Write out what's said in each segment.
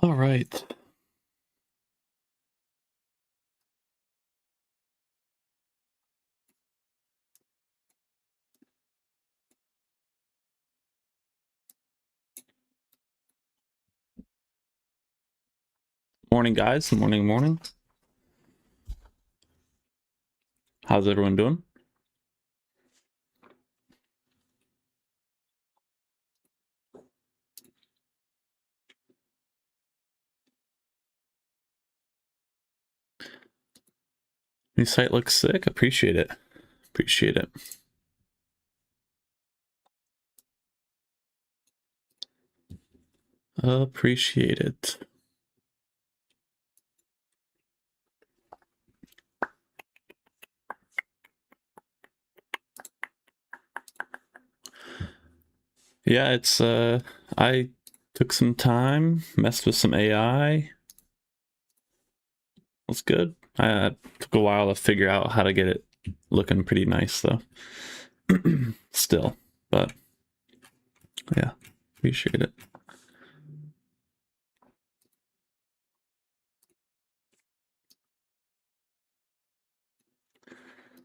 All right. Morning, guys. Morning. How's everyone doing? New site looks sick. Appreciate it. Appreciate it. Appreciate it. Yeah, it's I took some time, messed with some AI. Was good. Took a while to figure out how to get it looking pretty nice though. Still, but yeah, appreciate it.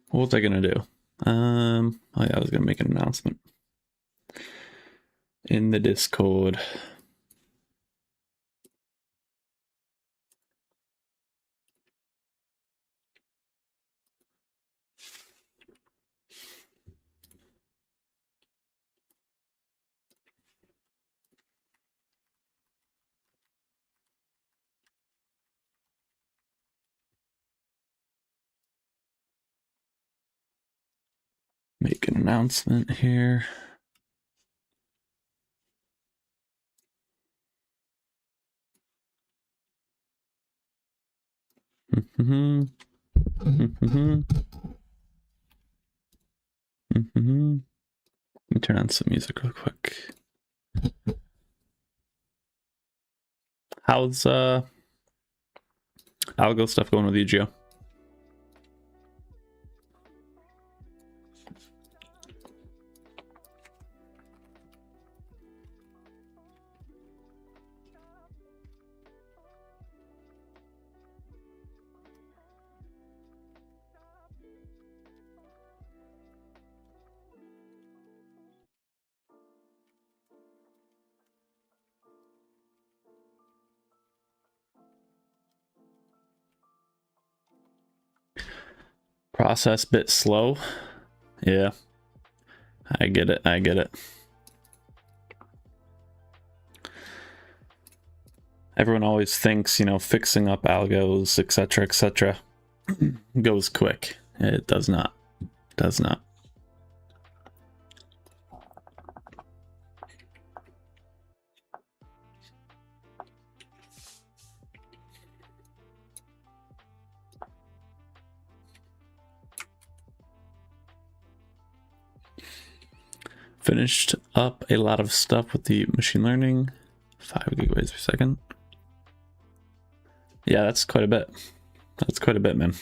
What was I gonna do? Oh yeah, I was gonna make an announcement in the Discord. Make an announcement here. Let me turn on some music real quick. How's algo stuff going with you, Gio? Process bit slow. Yeah, I get it. Everyone always thinks, you know, fixing up algos, etc., goes quick. It does not. Does not. Finished up a lot of stuff with the machine learning. 5 gigabytes per second. Yeah, that's quite a bit. That's quite a bit, man.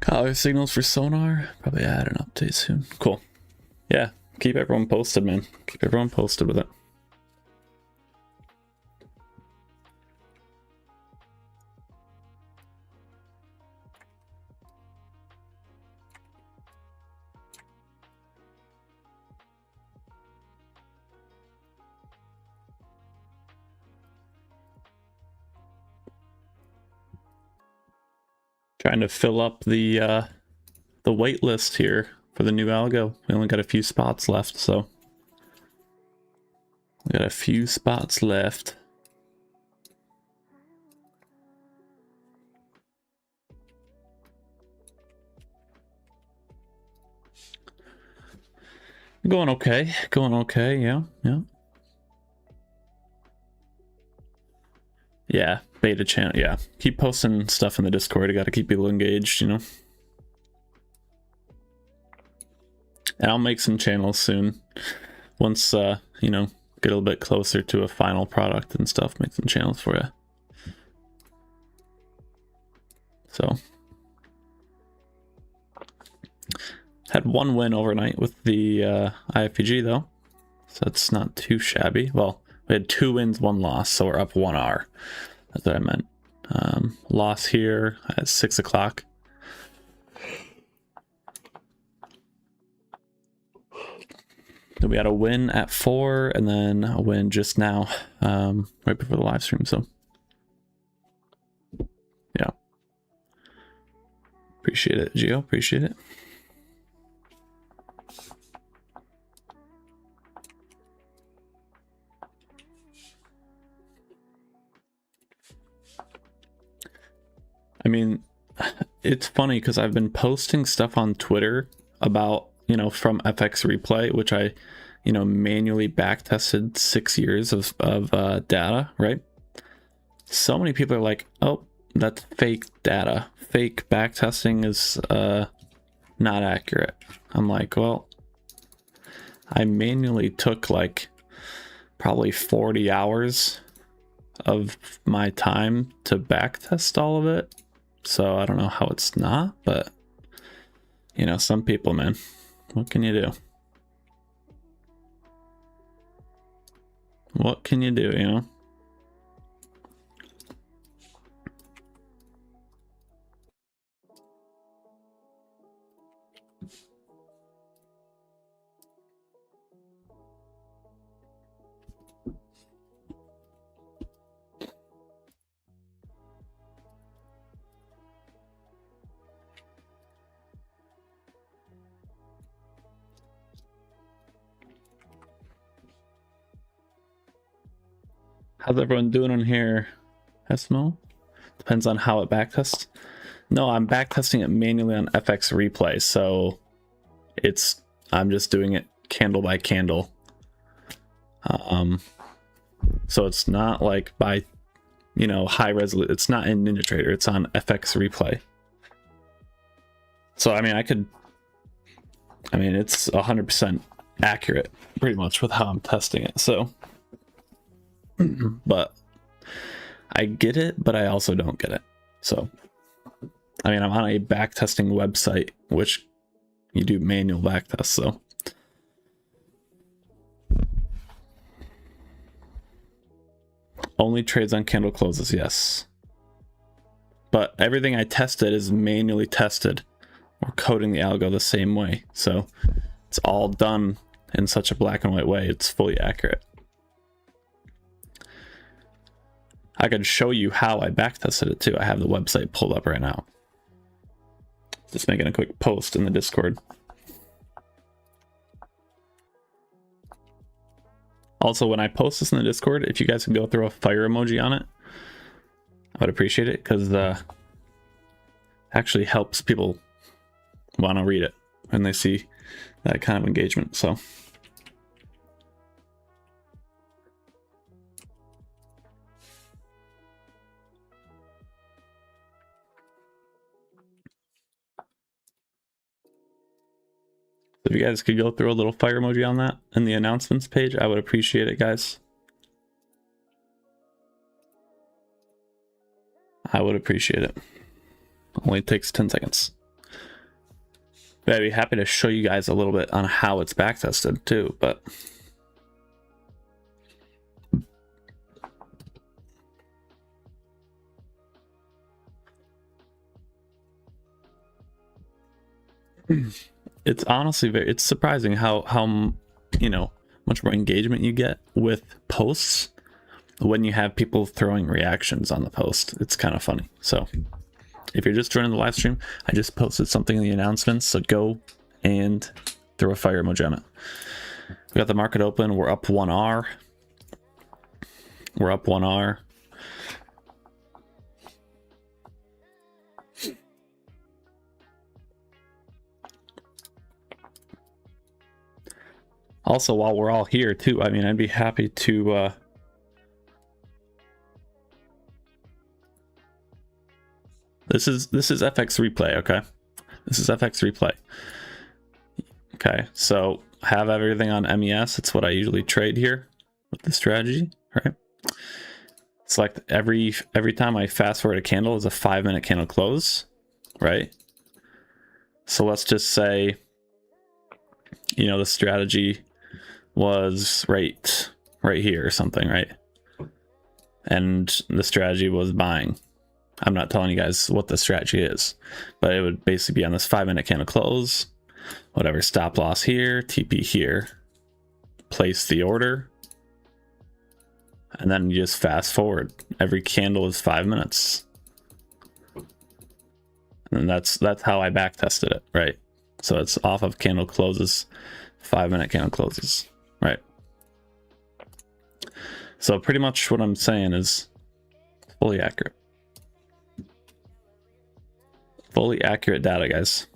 Color signals for sonar. Probably add an update soon. Cool. Yeah, keep everyone posted, man. Keep everyone posted with it. Trying to fill up the wait list here for the new algo. We only got a few spots left, so We got a few spots left. Going okay. Going okay. Yeah. Yeah. Yeah. Beta channel. Yeah. Keep posting stuff in the Discord. You got to keep people engaged, you know. And I'll make some channels soon. Once, you know, get a little bit closer to a final product and stuff, make some channels for you. So. Had one win overnight with the iFVG though, so it's not too shabby. Well, we had 2 wins, 1 loss, so we're up 1R. That's what I meant. Loss here at 6 o'clock. Then we had a win at 4, and then a win just now, right before the live stream. So, yeah, appreciate it, Gio. Appreciate it. I mean, it's funny because I've been posting stuff on Twitter about, you know, from FX Replay, which I, you know, manually backtested 6 years of data, right? So many people are like, oh, that's fake data. Fake backtesting is not accurate. I'm like, well, I manually took like probably 40 hours of my time to backtest all of it. So I don't know how it's not, but you know, some people, man, what can you do? What can you do, you know? How's everyone doing on here? Esmo? Depends on how it backtests. No, I'm backtesting it manually on FX Replay, so I'm just doing it candle by candle. So it's not like by, you know, high resolution. It's not in NinjaTrader. It's on FX Replay. So I mean, it's 100% accurate, pretty much, with how I'm testing it. So. But I get it, but I also don't get it. So, I mean, I'm on a backtesting website, which you do manual backtests, so. Only trades on candle closes, yes. But everything I tested is manually tested. We're coding the algo the same way. So it's all done in such a black and white way. It's fully accurate. I could show you how I backtested it too. I have the website pulled up right now. Just making a quick post in the Discord. Also, when I post this in the Discord, if you guys could go throw a fire emoji on it, I would appreciate it, because actually helps people want to read it when they see that kind of engagement. So. If you guys could go throw a little fire emoji on that in the announcements page, I would appreciate it, guys. I would appreciate it. Only takes 10 seconds. But I'd be happy to show you guys a little bit on how it's backtested too, but it's honestly it's surprising how you know, much more engagement you get with posts when you have people throwing reactions on the post. It's kind of funny. So if you're just joining the live stream, I just posted something in the announcements, so go and throw a fire emoji on it. We got the market open. We're up 1R. We're up 1 hour. Also, while we're all here too, I mean, I'd be happy to this is FX replay, okay? This is FX replay. Okay, so have everything on MES. It's what I usually trade here with the strategy, right? Select every time I fast forward a candle is a 5-minute candle close, right? So let's just say, you know, the strategy was right here or something, right? And the strategy was buying. I'm not telling you guys what the strategy is, but it would basically be on this 5-minute candle close, whatever, stop loss here, TP here, place the order, and then you just fast forward. Every candle is 5 minutes. And that's how I back tested it, right? So it's off of candle closes, 5-minute candle closes, right? So pretty much what I'm saying is fully accurate. Fully accurate data, guys.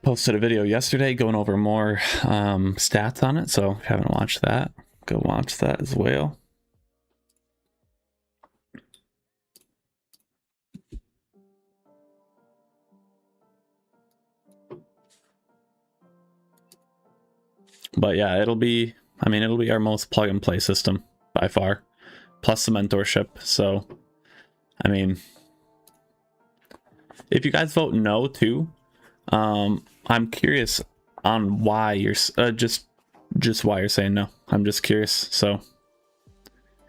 Posted a video yesterday going over more stats on it, so if you haven't watched that, go watch that as well. But yeah, it'll be our most plug and play system by far, plus the mentorship. So I mean, if you guys vote no too, I'm curious on why you're just why you're saying no. I'm just curious. So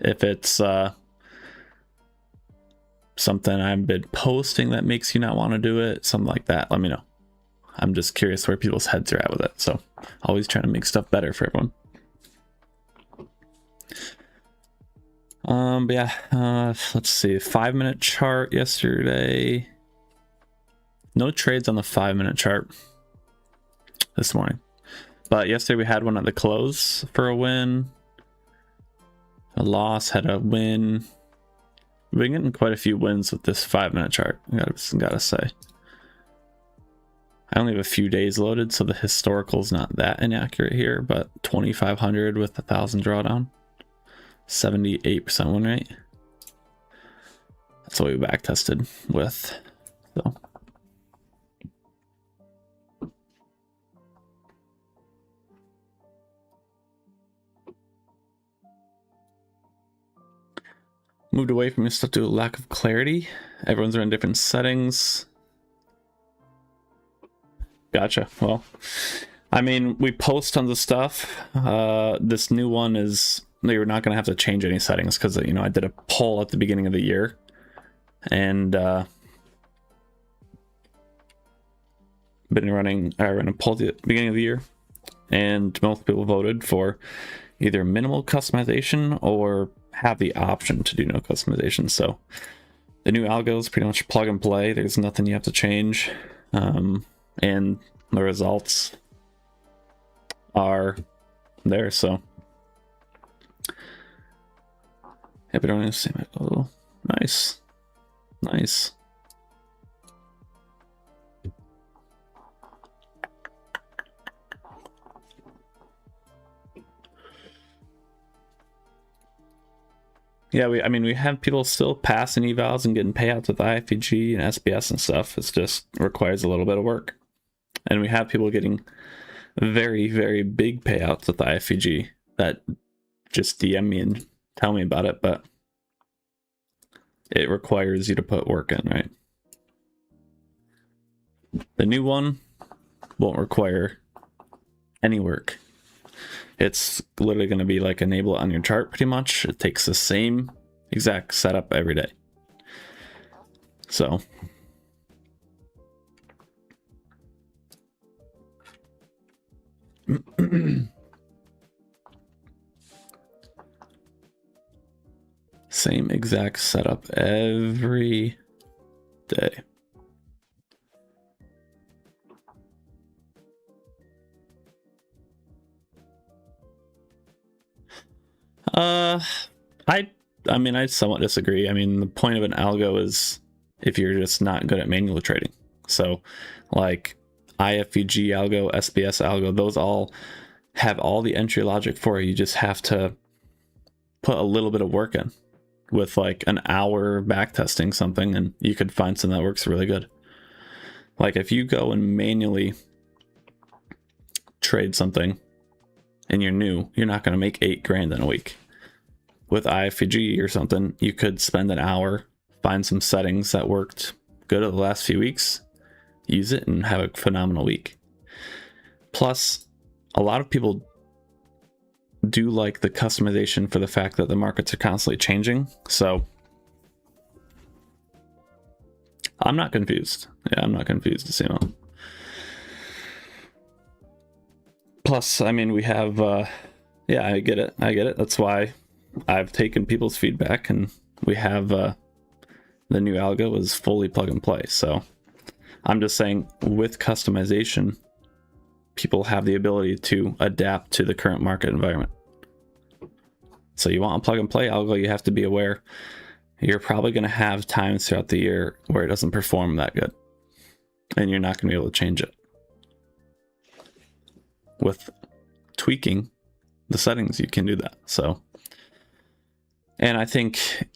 if it's something I've been posting that makes you not want to do it, something like that, let me know. I'm just curious where people's heads are at with it. So always trying to make stuff better for everyone. But yeah, let's see, 5-minute chart yesterday. No trades on the 5-minute chart this morning, but yesterday we had one at the close for a win. A loss had a win. We've been getting quite a few wins with this 5-minute chart. I gotta say. I only have a few days loaded, so the historical is not that inaccurate here, but 2,500 with 1,000 drawdown, 78% win rate. That's what we back tested with. So. Moved away from this stuff to a lack of clarity. Everyone's in different settings. Gotcha. Well, I mean, we post tons of stuff. This new one is, you're not going to have to change any settings because, you know, I did a poll at the beginning of the year, and I ran a poll at the beginning of the year, and most people voted for either minimal customization or have the option to do no customization. So the new algo is pretty much plug and play. There's nothing you have to change. And the results are there, so yeah, but I don't see my little nice. Yeah, we have people still passing evals and getting payouts with iFVG and SBS and stuff. It just requires a little bit of work. And we have people getting very, very big payouts with iFVG that just DM me and tell me about it, but it requires you to put work in, right? The new one won't require any work. It's literally going to be like enable it on your chart pretty much. It takes the same exact setup every day. So same exact setup every day. I mean, I somewhat disagree. I mean, the point of an algo is if you're just not good at manual trading. So like iFVG algo, SBS algo, those all have all the entry logic for it. You just have to put a little bit of work in with like an hour back testing something, and you could find something that works really good. Like if you go and manually trade something and you're new, you're not going to make 8 grand in a week. With iFVG or something, you could spend an hour, find some settings that worked good over the last few weeks, use it, and have a phenomenal week. Plus, a lot of people do like the customization for the fact that the markets are constantly changing. So I'm not confused. Yeah, I'm not confused, Asimo. Plus, I mean, we have, yeah, I get it. That's why I've taken people's feedback, and we have the new algo is fully plug and play. So I'm just saying, with customization, people have the ability to adapt to the current market environment. So you want a plug and play algo, you have to be aware you're probably going to have times throughout the year where it doesn't perform that good, and you're not going to be able to change it. With tweaking the settings, you can do that. So, and I think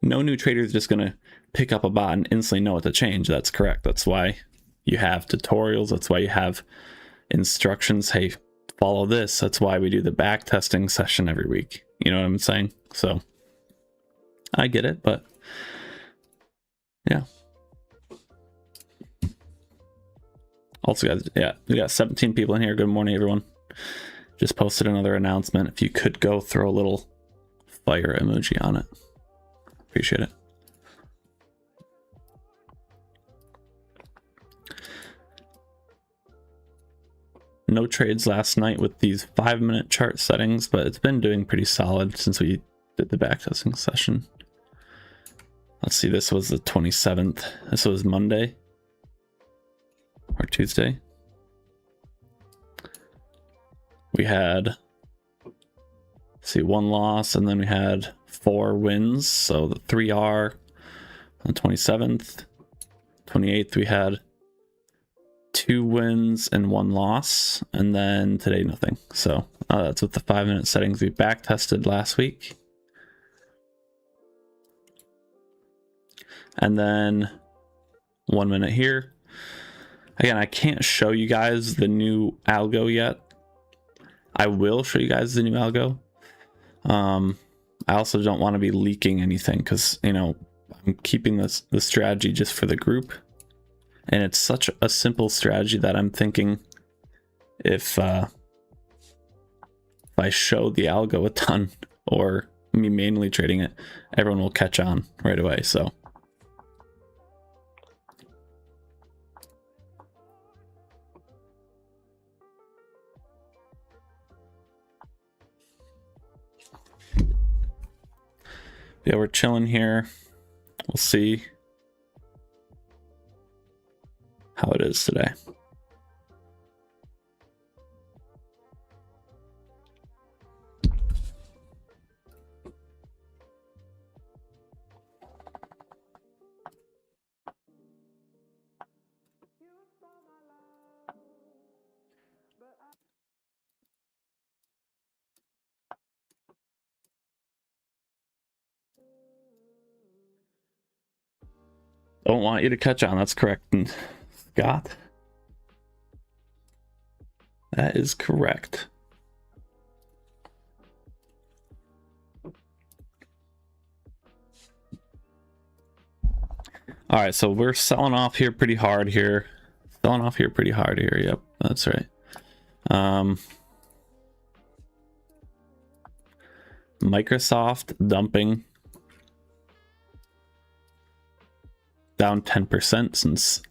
no new trader is just going to pick up a bot and instantly know what to change. That's correct. That's why you have tutorials. That's why you have instructions. Hey, follow this. That's why we do the back testing session every week. You know what I'm saying? So I get it, but yeah. Also, guys, yeah, we got 17 people in here. Good morning, everyone. Just posted another announcement. If you could go throw a little fire emoji on it, appreciate it. No trades last night with these 5-minute chart settings, but it's been doing pretty solid since we did the backtesting session. Let's see, this was the 27th. This was Monday or Tuesday. We had, see, 1 loss, and then we had 4 wins. So the 3R on the 27th. 28th, we had 2 wins and 1 loss, and then today nothing. So that's with the 5-minute settings we back tested last week. And then 1 minute here. Again, I can't show you guys the new algo yet. I will show you guys the new algo. I also don't want to be leaking anything because, you know, I'm keeping the strategy just for the group. And it's such a simple strategy that I'm thinking if I show the algo a ton or me manually trading it, everyone will catch on right away. So yeah, we're chilling here. We'll see how it is today. Don't want you to catch on. That's correct. Scott, that is correct. All right, so we're selling off here pretty hard here. Yep, that's right. Microsoft dumping down 10%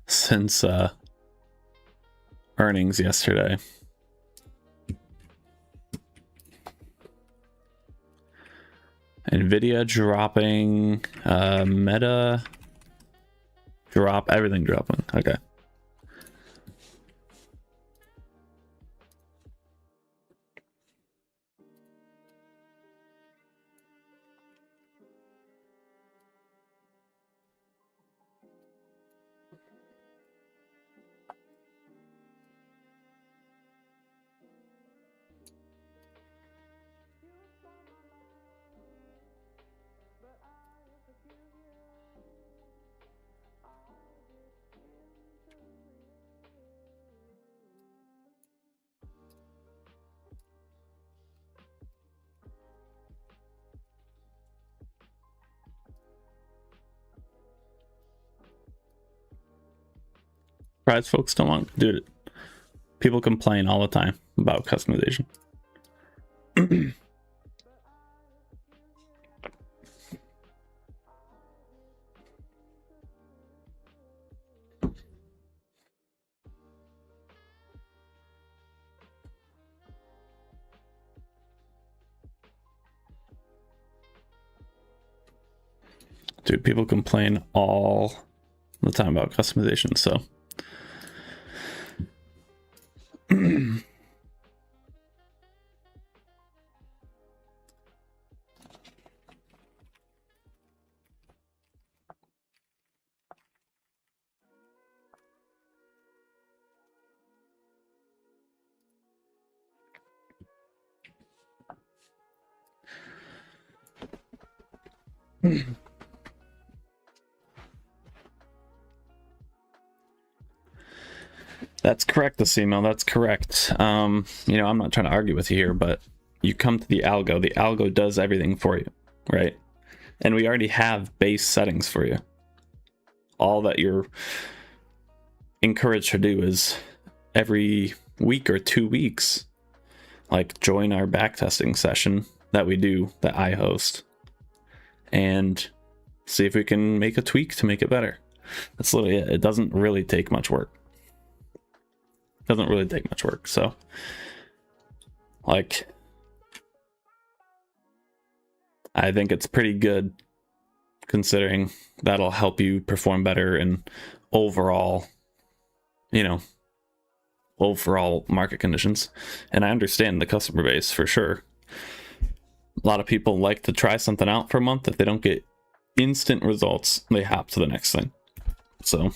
since earnings yesterday. Nvidia dropping, Meta drop, everything dropping. Okay. surprised folks don't want, dude. People complain all the time about customization. Dude, people complain all the time about customization, so. That's correct, Asimo. That's correct. You know, I'm not trying to argue with you here, but you come to the algo. The algo does everything for you, right? And we already have base settings for you. All that you're encouraged to do is every week or 2 weeks, like join our backtesting session that we do, that I host, and see if we can make a tweak to make it better. That's literally it. It doesn't really take much work. Doesn't really take much work. So like, I think it's pretty good considering that'll help you perform better in overall, you know, overall market conditions. And I understand the customer base for sure. A lot of people like to try something out for a month. If they don't get instant results, they hop to the next thing. So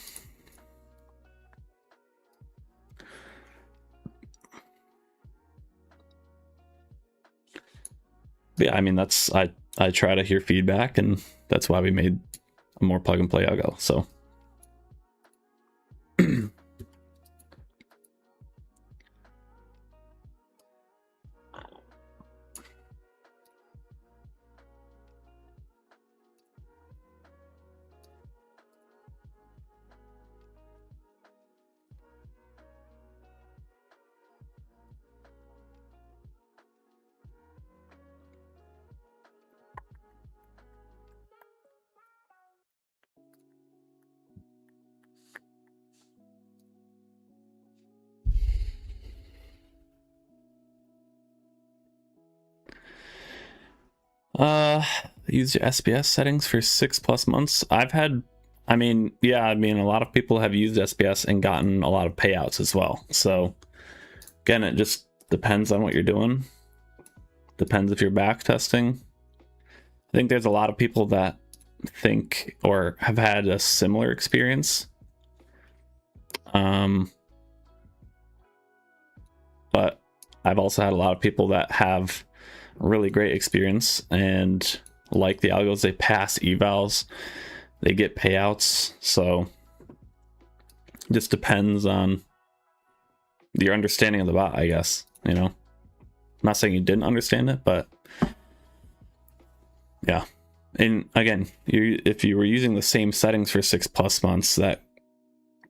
yeah, I mean, that's, I try to hear feedback, and that's why we made a more plug and play algo. So use your SBS settings for 6+ months. I've had, I mean, yeah, I mean, a lot of people have used SBS and gotten a lot of payouts as well. So again, it just depends on what you're doing. Depends if you're back testing. I think there's a lot of people that think or have had a similar experience. But I've also had a lot of people that have really great experience and like the algos. They pass evals, they get payouts. So it just depends on your understanding of the bot, I guess. You know, I'm not saying you didn't understand it, but yeah. And again, if you were using the same settings for 6+ months, that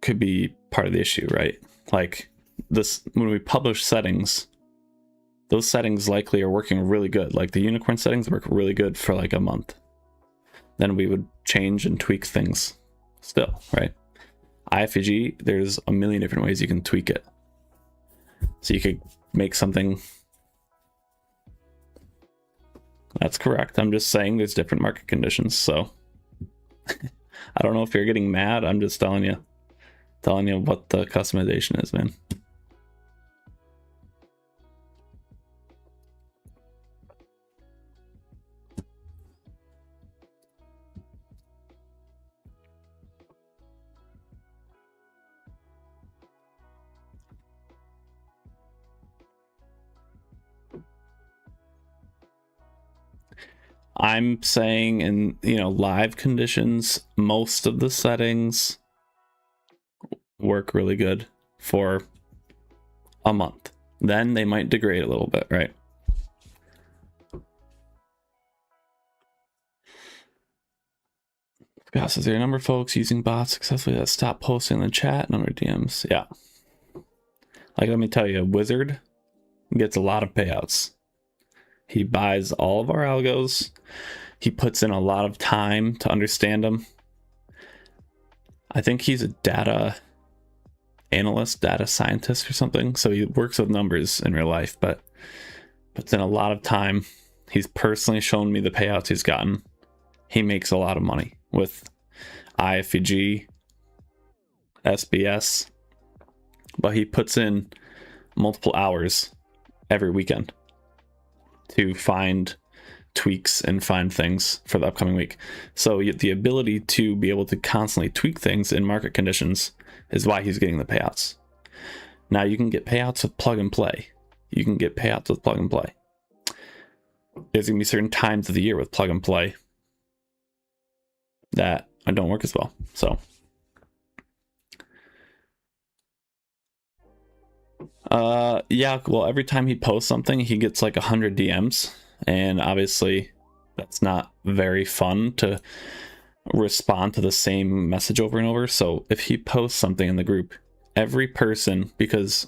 could be part of the issue, right? Like this, when we publish settings, those settings likely are working really good. Like the unicorn settings work really good for like a month. Then we would change and tweak things still, right? iFVG, there's a million different ways you can tweak it. So you could make something. That's correct. I'm just saying there's different market conditions. So I don't know if you're getting mad. I'm just telling you what the customization is, man. I'm saying in, you know, live conditions, most of the settings work really good for a month. Then they might degrade a little bit, right? Yeah, says there are a number of folks using bots successfully that stop posting in the chat, number of DMs. Yeah. Like, let me tell you, Wizard gets a lot of payouts. He buys all of our algos. He puts in a lot of time to understand them. I think he's a data analyst, data scientist or something. So he works with numbers in real life, but puts in a lot of time. He's personally shown me the payouts he's gotten. He makes a lot of money with iFVG, SBS, but he puts in multiple hours every weekend to find tweaks and find things for the upcoming week. So the ability to be able to constantly tweak things in market conditions is why he's getting the payouts. Now you can get payouts with plug and play. There's gonna be certain times of the year with plug and play that don't work as well. So yeah, well, every time he posts something, he gets like 100 DMs, and obviously that's not very fun to respond to the same message over and over. So if he posts something in the group, every person, because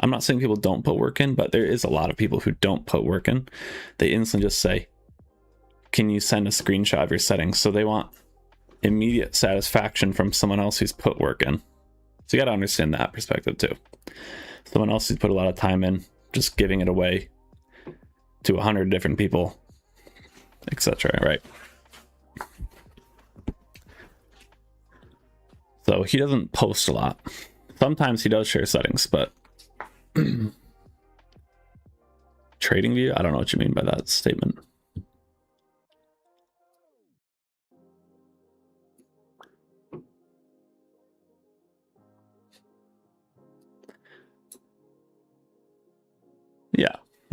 I'm not saying people don't put work in, but there is a lot of people who don't put work in, they instantly just say, can you send a screenshot of your settings? So they want immediate satisfaction from someone else who's put work in. So you got to understand that perspective too. Someone else who's put a lot of time in, just giving it away to 100 different people, etc. Right? So he doesn't post a lot. Sometimes he does share settings, but trading view, I don't know what you mean by that statement.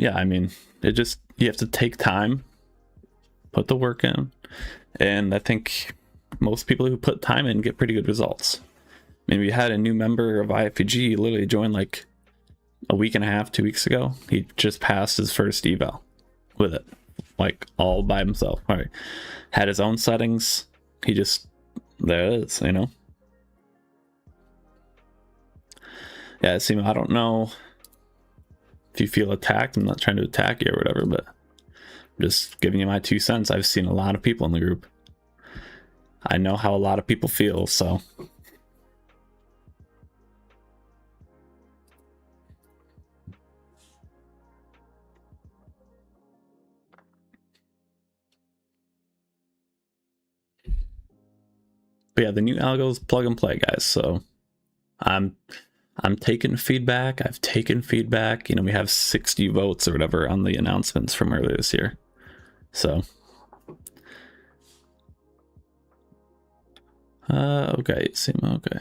Yeah, I mean, you have to take time, put the work in, and I think most people who put time in get pretty good results. I mean, we had a new member of iFVG literally join like a week and a half, 2 weeks ago. He just passed his first eval with it, like all by himself. All right, had his own settings. There it is, you know. Yeah, Simo, I don't know if you feel attacked. I'm not trying to attack you or whatever, but I'm just giving you my 2 cents. I've seen a lot of people in the group. I know how a lot of people feel, so. But yeah, the new algos plug and play, guys. So I'm taking feedback. I've taken feedback. You know, we have 60 votes or whatever on the announcements from earlier this year. So okay, Simo, okay.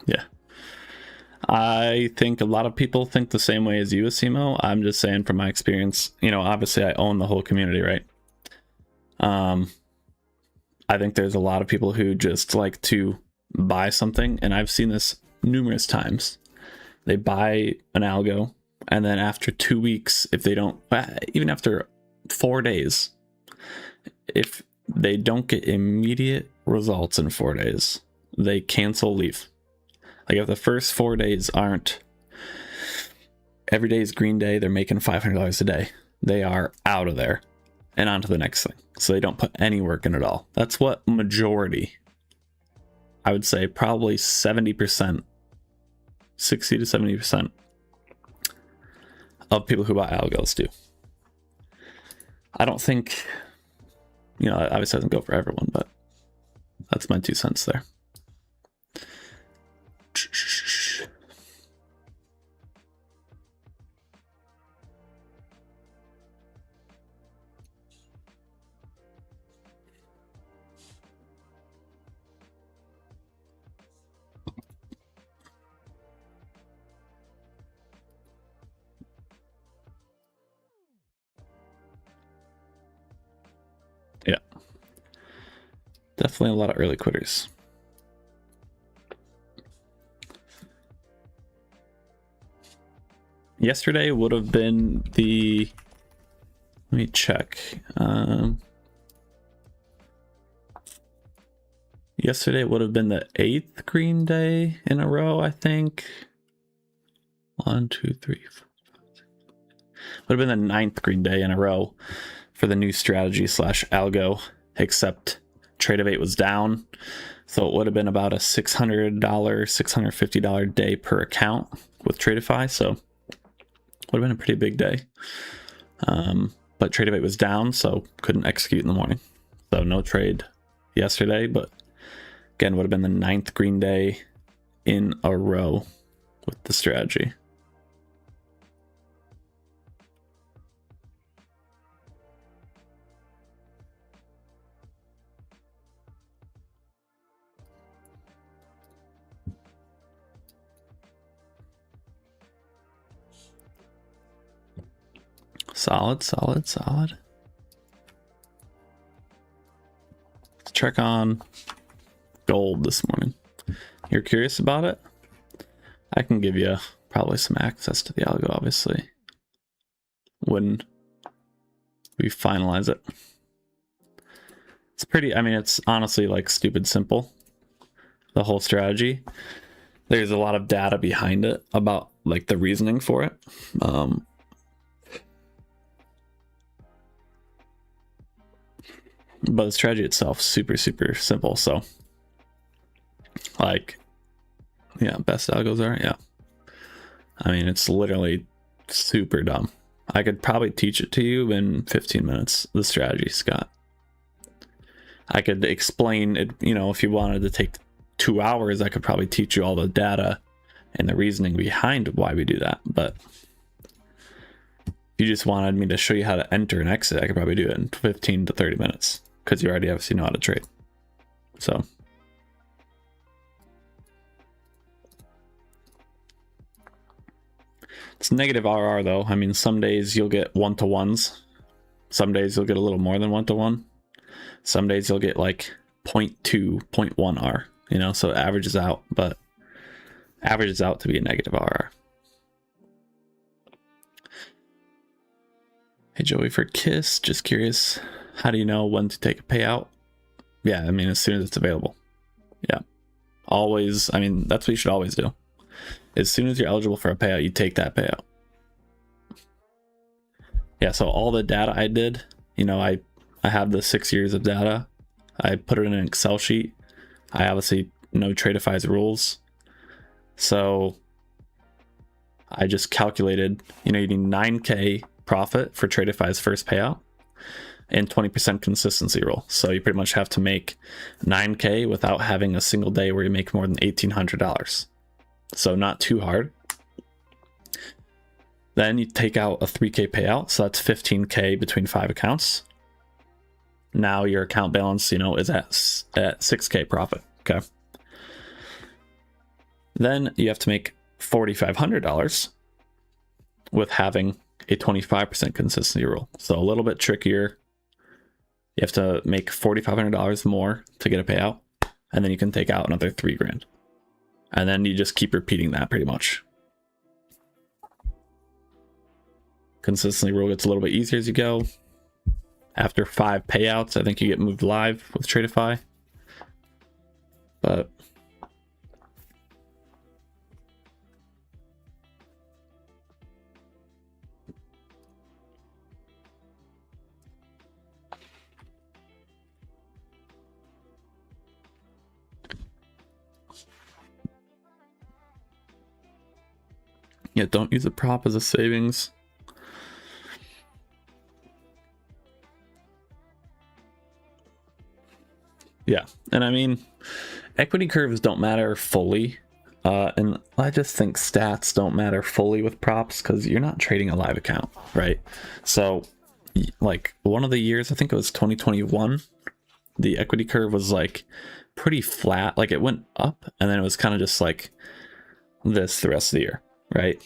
Yeah. I think a lot of people think the same way as you, Asimo. I'm just saying from my experience, you know, obviously I own the whole community, right? I think there's a lot of people who just like to buy something, and I've seen this numerous times. They buy an algo, and then after 2 weeks, if they don't, even after 4 days, if they don't get immediate results in 4 days, they cancel, leave. Like if the first 4 days aren't every day is green day, they're making $500 a day, they are out of there and on to the next thing. So they don't put any work in at all. That's what majority, I would say probably 70%, 60 to 70% of people who buy algos do. I don't think, you know, it obviously doesn't go for everyone, but that's my 2 cents there. Definitely a lot of early quitters. Yesterday would have been the, let me check. Yesterday would have been the 8th green day in a row, I think. 1, 2, 3, 4, 5, 6. Would have been the 9th green day in a row for the new strategy / algo, except trade of 8 was down. So it would have been about a $600, $650 day per account with Tradeify. So would have been a pretty big day. But trade of 8 was down, so couldn't execute in the morning. So no trade yesterday, but again, would have been the 9th green day in a row with the strategy. Solid, solid, solid. Let's check on gold this morning. You're curious about it? I can give you probably some access to the algo, obviously, when we finalize it. It's pretty, I mean, it's honestly like stupid simple, the whole strategy. There's a lot of data behind it about like the reasoning for it. But the strategy itself, super simple. So like, yeah, best algos are, yeah. I mean, it's literally super dumb. I could probably teach it to you in 15 minutes, the strategy, Scott. I could explain it, you know, if you wanted to take 2 hours, I could probably teach you all the data and the reasoning behind why we do that. But if you just wanted me to show you how to enter and exit, I could probably do it in 15 to 30 minutes because you already obviously know how to trade. So it's negative RR though. I mean, some days you'll get 1-to-1s. Some days you'll get a little more than 1-to-1. Some days you'll get like 0.2, 0.1 R, you know, so it averages out, but averages out to be a negative RR. Hey Joey for Kiss, just curious, how do you know when to take a payout? Yeah, I mean, as soon as it's available. Yeah, always. I mean, that's what you should always do. As soon as you're eligible for a payout, you take that payout. Yeah, so all the data I did, you know, I have the 6 years of data. I put it in an Excel sheet. I obviously know Tradeify's rules. So I just calculated, you know, you need 9K profit for Tradeify's first payout and 20% consistency rule. So you pretty much have to make 9K without having a single day where you make more than $1,800. So not too hard. Then you take out a 3K payout. So that's 15K between 5 accounts. Now your account balance, you know, is at 6K profit. Okay. Then you have to make $4,500 with having a 25% consistency rule. So a little bit trickier. You have to make $4,500 more to get a payout, and then you can take out another 3 grand. And then you just keep repeating that pretty much. Consistency rule gets a little bit easier as you go. After 5 payouts, I think you get moved live with Tradeify. But yeah, don't use a prop as a savings. Yeah, and I mean, equity curves don't matter fully, and I just think stats don't matter fully with props because you're not trading a live account, right? So, like, one of the years, I think it was 2021, the equity curve was like pretty flat, like it went up, and then it was kind of just like this the rest of the year, right?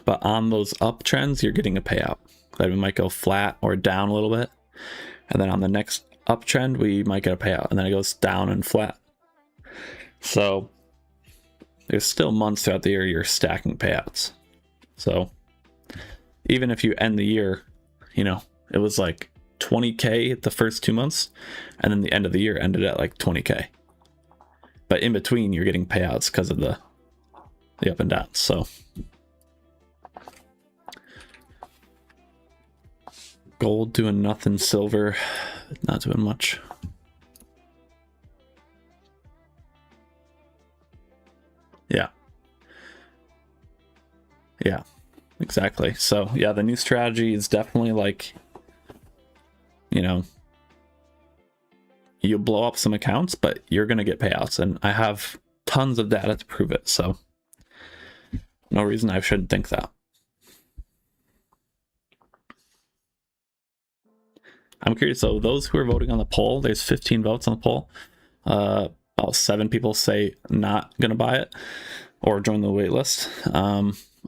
But on those uptrends, you're getting a payout. That it might go flat or down a little bit, and then on the next uptrend, we might get a payout, and then it goes down and flat. So there's still months throughout the year you're stacking payouts. So even if you end the year, you know, it was like 20K the first 2 months, and then the end of the year ended at like 20K. But in between, you're getting payouts because of the up and downs. So gold doing nothing, silver not doing much. Yeah, exactly. So yeah, the new strategy is definitely like, you know, you blow up some accounts, but you're gonna get payouts, and I have tons of data to prove it, so no reason I shouldn't think that. I'm curious, so those who are voting on the poll, there's 15 votes on the poll. About 7 people say not gonna buy it or join the waitlist.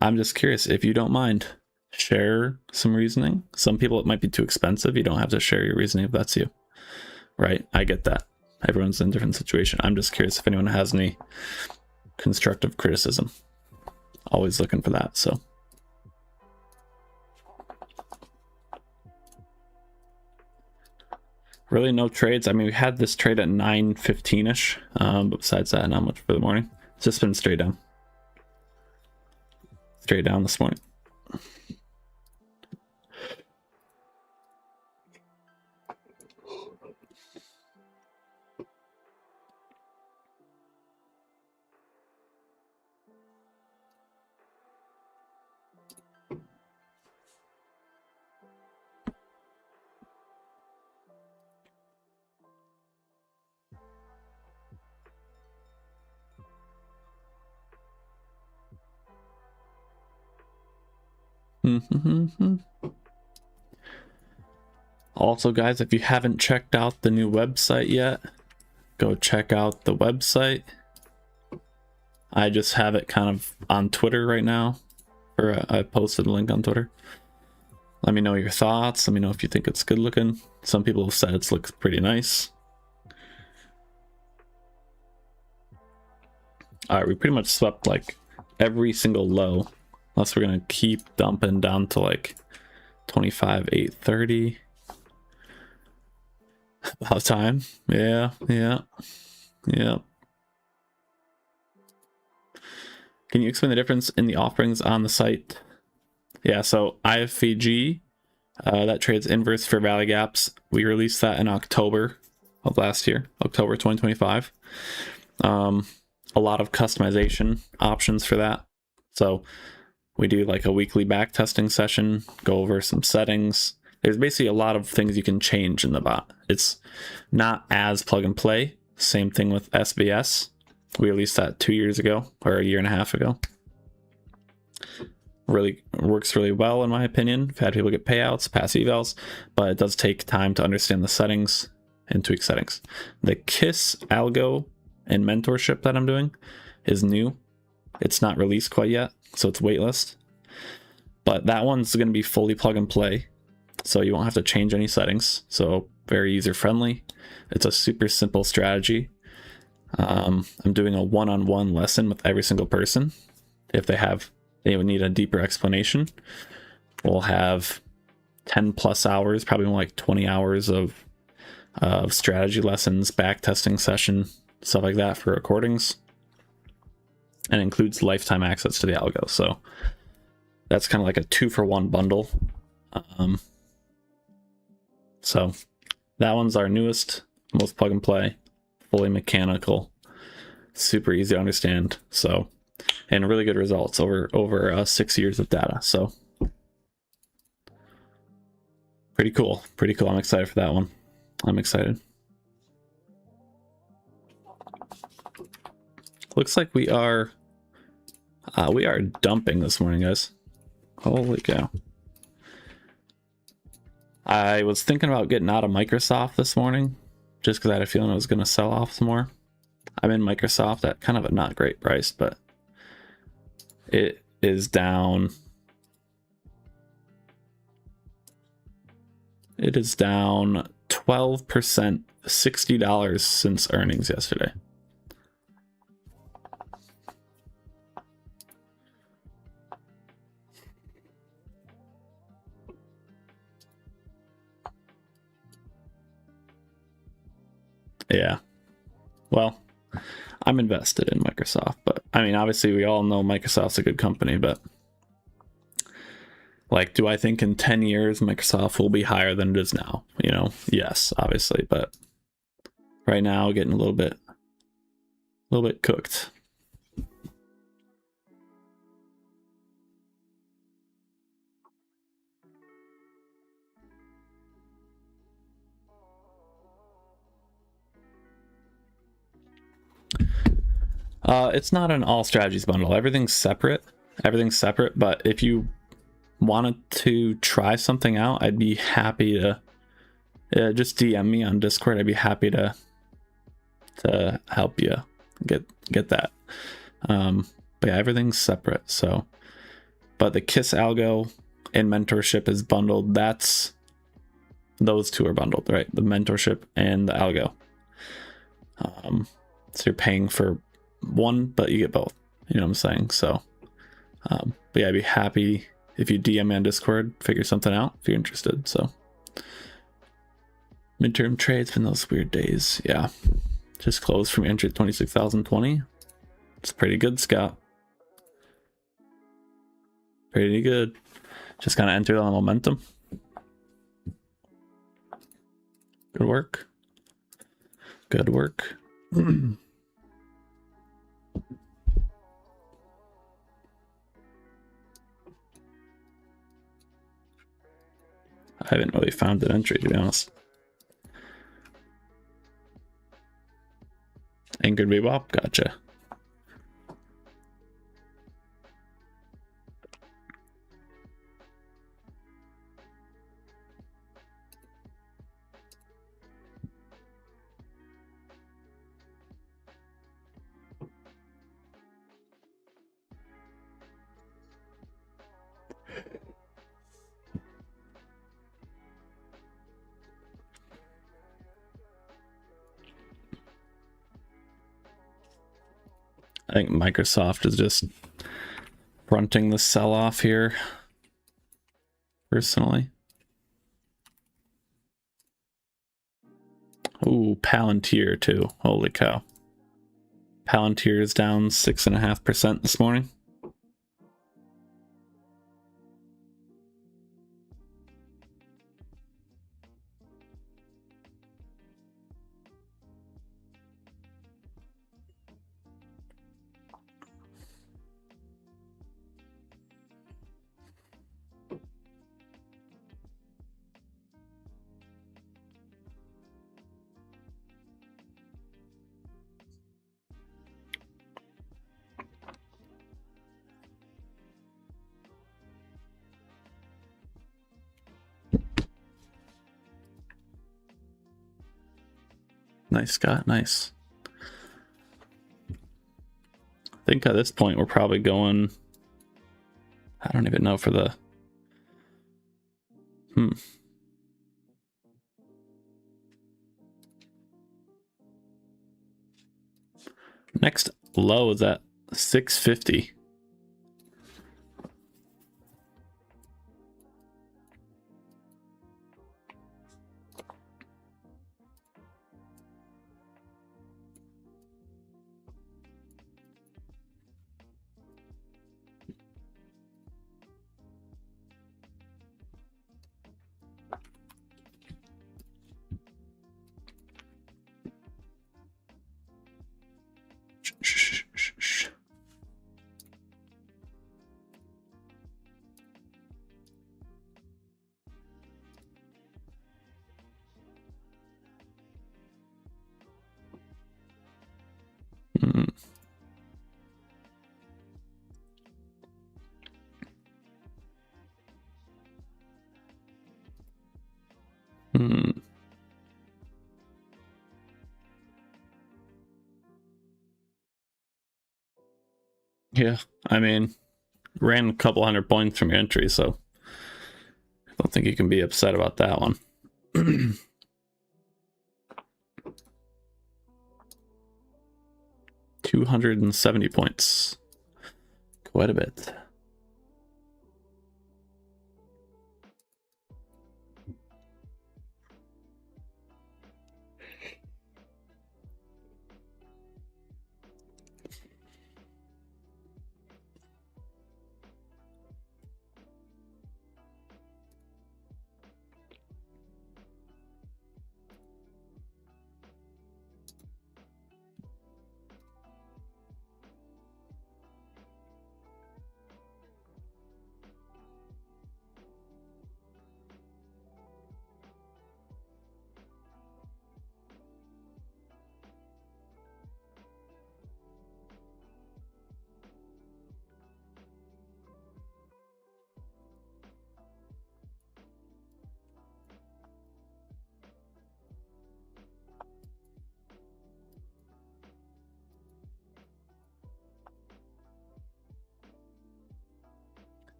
I'm just curious, if you don't mind, share some reasoning. Some people it might be too expensive. You don't have to share your reasoning if that's you, right? I get that. Everyone's in a different situation. I'm just curious if anyone has any constructive criticism. Always looking for that. So really no trades. I mean, we had this trade at 9:15ish, but besides that, not much for the morning. It's just been straight down this morning. Also, guys, if you haven't checked out the new website yet, go check out the website. I just have it kind of on Twitter right now, or I posted a link on Twitter. Let me know your thoughts. Let me know if you think it's good looking. Some people have said it looks pretty nice. All right, we pretty much swept like every single low, unless we're gonna keep dumping down to like 25,830. About time. Yeah. Can you explain the difference in the offerings on the site? Yeah, so iFVG, that trades inverse fair value gaps. We released that in October of last year, October 2025. A lot of customization options for that. So we do like a weekly back testing session, go over some settings. There's basically a lot of things you can change in the bot. It's not as plug and play. Same thing with SBS. We released that 2 years ago, or a year and a half ago. Really works really well in my opinion. I've had people get payouts, pass evals, but it does take time to understand the settings and tweak settings. The KISS algo and mentorship that I'm doing is new. It's not released quite yet, so it's waitlist. But that one's going to be fully plug and play, so you won't have to change any settings. So very user friendly. It's a super simple strategy. I'm doing a one-on-one lesson with every single person. If they would need a deeper explanation, we'll have 10 plus hours, probably more like 20 hours of strategy lessons, back testing session, stuff like that for recordings, and includes lifetime access to the algo. So that's kind of like a 2-for-1 bundle. So that one's our newest, most plug and play, fully mechanical, super easy to understand. So, and really good results over 6 years of data. So pretty cool. I'm excited for that one. I'm excited. Looks like we are dumping this morning, guys. Holy cow. I was thinking about getting out of Microsoft this morning just because I had a feeling it was going to sell off some more. I'm in Microsoft at kind of a not great price, but it is down. It is down 12%, $60 since earnings yesterday. Yeah. Well, I'm invested in Microsoft, but I mean, obviously we all know Microsoft's a good company, but like, do I think in 10 years Microsoft will be higher than it is now? You know, yes, obviously, but right now getting a little bit cooked. It's not an all strategies bundle. Everything's separate. But if you wanted to try something out, I'd be happy to just DM me on Discord. I'd be happy to help you get that. But yeah, everything's separate. So, but the KISS algo and mentorship is bundled. Those two are bundled, right? The mentorship and the algo. So you're paying for one, but you get both. You know what I'm saying? So, but yeah, I'd be happy if you DM me on Discord, figure something out if you're interested. So, midterm trades been those weird days. Yeah, just closed from entry 26,020. It's pretty good, Scott. Pretty good. Just kind of entered on momentum. Good work. Good work. I haven't really found an entry, to be honest. Anchored VWAP, gotcha. I think Microsoft is just fronting the sell-off here, personally. Ooh, Palantir too. Holy cow. Palantir is down 6.5% this morning. Nice, Scott. Nice. I think at this point we're probably going... I don't even know for the... Next low is at 650. Yeah, I mean, ran a couple 100 points from your entry, so I don't think you can be upset about that one. 270 points. Quite a bit.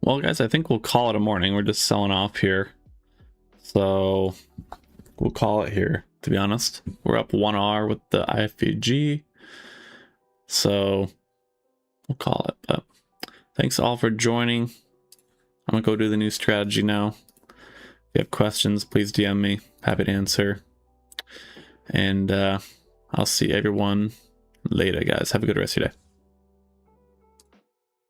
Well, guys, I think we'll call it a morning. We're just selling off here. So we'll call it here, to be honest. We're up 1R with the iFVG. So we'll call it. But thanks all for joining. I'm going to go do the new strategy now. If you have questions, please DM me. Happy to answer. And I'll see everyone later, guys. Have a good rest of your day.